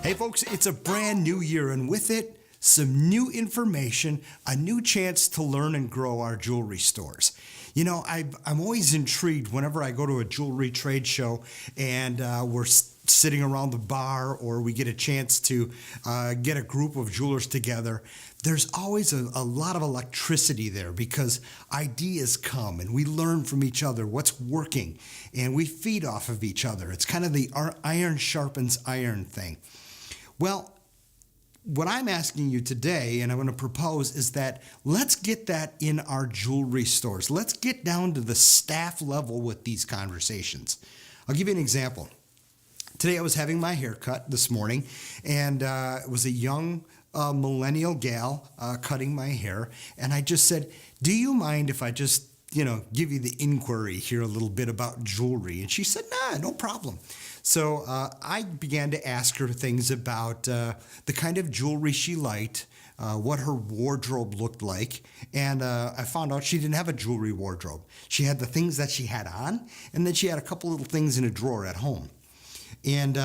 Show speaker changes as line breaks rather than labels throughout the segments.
Hey folks, it's a brand new year, and with it, some new information, a new chance to learn and grow our jewelry stores. You know, I'm always intrigued whenever I go to a jewelry trade show and we're sitting around the bar, or we get a chance to get a group of jewelers together. There's always a lot of electricity there because ideas come and we learn from each other what's working and we feed off of each other. It's kind of the iron sharpens iron thing. Well, what I'm asking you today, and I'm going to propose, is that let's get that in our jewelry stores. Let's get down to the staff level with these conversations. I'll give you an example. Today I was having my hair cut this morning, and it was a young millennial gal cutting my hair, and I just said, do you mind if I just, give you the inquiry here a little bit about jewelry? And she said, nah, no problem. So I began to ask her things about the kind of jewelry she liked, what her wardrobe looked like, and I found out she didn't have a jewelry wardrobe. She had the things that she had on, and then she had a couple little things in a drawer at home. And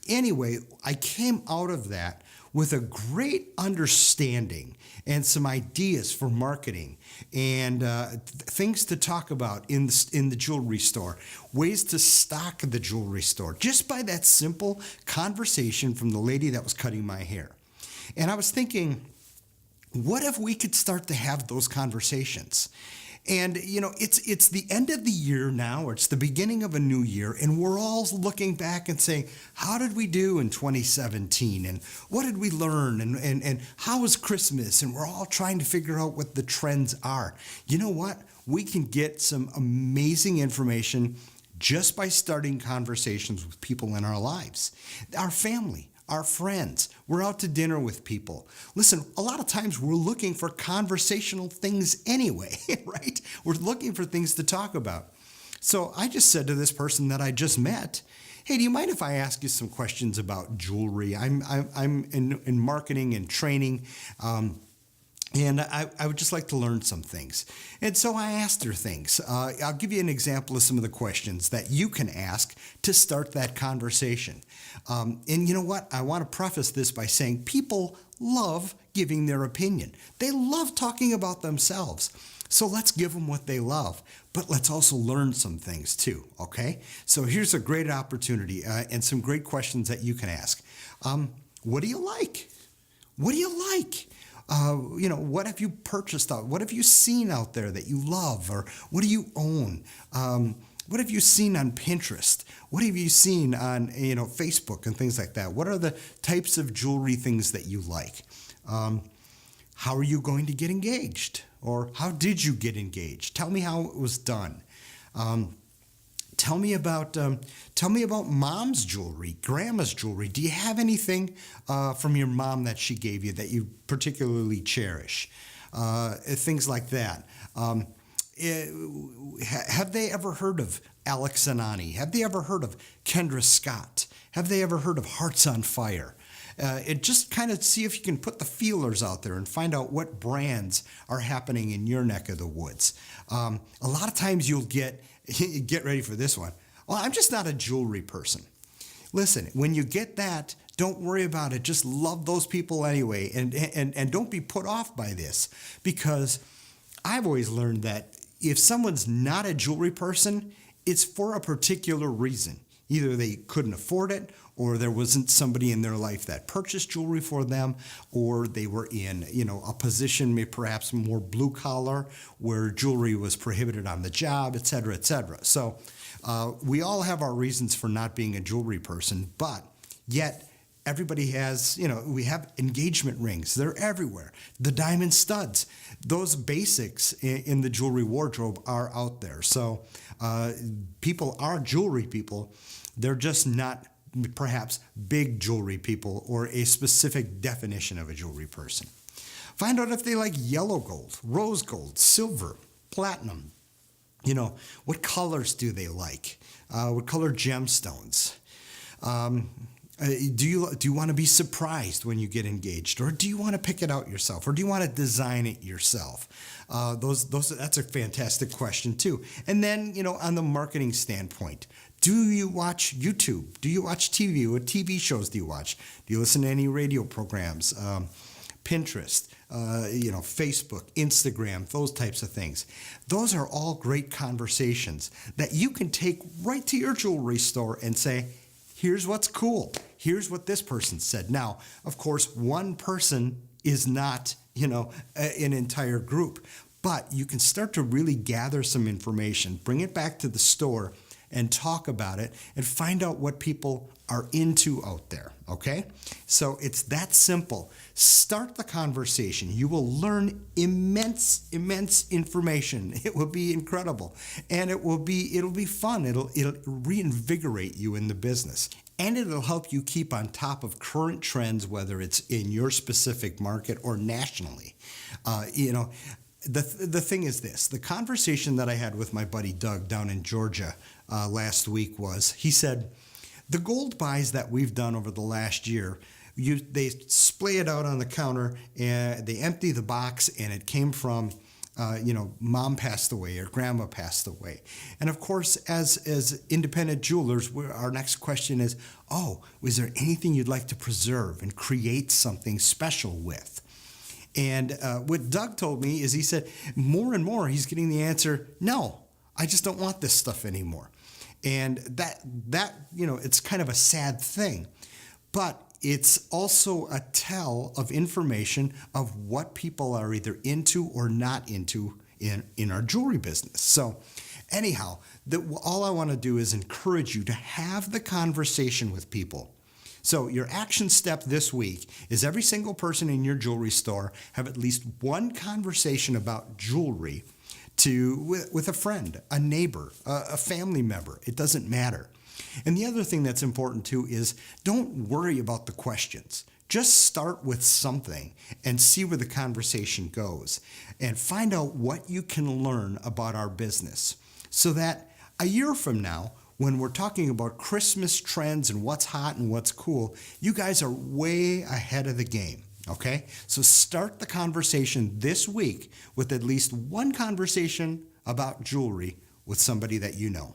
anyway, I came out of that with a great understanding and some ideas for marketing and things to talk about in the jewelry store, ways to stock the jewelry store, just by that simple conversation from the lady that was cutting my hair. And I was thinking, what if we could start to have those conversations? And, it's the end of the year now, or it's the beginning of a new year, and we're all looking back and saying, how did we do in 2017? And what did we learn? And how was Christmas? And we're all trying to figure out what the trends are. You know what? We can get some amazing information just by starting conversations with people in our lives, our family, our friends. We're out to dinner with people. Listen, a lot of times we're looking for conversational things anyway, right? We're looking for things to talk about. So I just said to this person that I just met, hey, do you mind if I ask you some questions about jewelry? I'm in marketing and training, and I would just like to learn some things. And so I asked her things. I'll give you an example of some of the questions that you can ask to start that conversation. And you know what? I want to preface this by saying people love giving their opinion. They love talking about themselves. So let's give them what they love, but let's also learn some things too, okay? So here's a great opportunity and some great questions that you can ask. What do you like? What do you like? What have you purchased out? What have you seen out there that you love? Or what do you own? What have you seen on Pinterest? What have you seen on, Facebook and things like that? What are the types of jewelry things that you like? How are you going to get engaged? Or how did you get engaged? Tell me how it was done. Tell me about mom's jewelry, grandma's jewelry. Do you have anything from your mom that she gave you that you particularly cherish? Things like that. Have they ever heard of Alex Zanani? Have they ever heard of Kendra Scott? Have they ever heard of Hearts on Fire? And just kind of see if you can put the feelers out there and find out what brands are happening in your neck of the woods. A lot of times you'll get ready for this one. Well, I'm just not a jewelry person. Listen, when you get that, don't worry about it. Just love those people anyway, and don't be put off by this, because I've always learned that if someone's not a jewelry person, it's for a particular reason. Either they couldn't afford it, or there wasn't somebody in their life that purchased jewelry for them, or they were in, a position maybe perhaps more blue collar where jewelry was prohibited on the job, et cetera, et cetera. So we all have our reasons for not being a jewelry person, but yet everybody has, we have engagement rings. They're everywhere. The diamond studs, those basics in the jewelry wardrobe are out there. So people are jewelry people. They're just not perhaps big jewelry people or a specific definition of a jewelry person. Find out if they like yellow gold, rose gold, silver, platinum. What colors do they like? What color gemstones? Do you want to be surprised when you get engaged, or do you want to pick it out yourself, or do you want to design it yourself? That's a fantastic question too. And then, on the marketing standpoint, Do you watch YouTube? Do you watch TV? What TV shows do you watch? Do you listen to any radio programs? Pinterest, Facebook, Instagram, those types of things. Those are all great conversations that you can take right to your jewelry store and say, here's what's cool. Here's what this person said. Now, of course, one person is not, an entire group, but you can start to really gather some information, bring it back to the store and talk about it and find out what people are into out there, okay? So it's that simple. Start the conversation. You will learn immense information. It will be incredible. And it'll be fun. It'll reinvigorate you in the business. And it'll help you keep on top of current trends, whether it's in your specific market or nationally. The thing is this, the conversation that I had with my buddy Doug down in Georgia last week was, he said, the gold buys that we've done over the last year, they splay it out on the counter and they empty the box and it came from, mom passed away or grandma passed away. And of course, as independent jewelers, our next question is, is there anything you'd like to preserve and create something special with? And what Doug told me is, he said more and more he's getting the answer, no, I just don't want this stuff anymore. And that it's kind of a sad thing, but it's also a tell of information of what people are either into or not into in our jewelry business. So anyhow, all I want to do is encourage you to have the conversation with people. So your action step this week is every single person in your jewelry store have at least one conversation about jewelry with a friend, a neighbor, a family member. It doesn't matter. And the other thing that's important too is don't worry about the questions. Just start with something and see where the conversation goes and find out what you can learn about our business so that a year from now, when we're talking about Christmas trends and what's hot and what's cool, you guys are way ahead of the game, okay? So start the conversation this week with at least one conversation about jewelry with somebody that you know.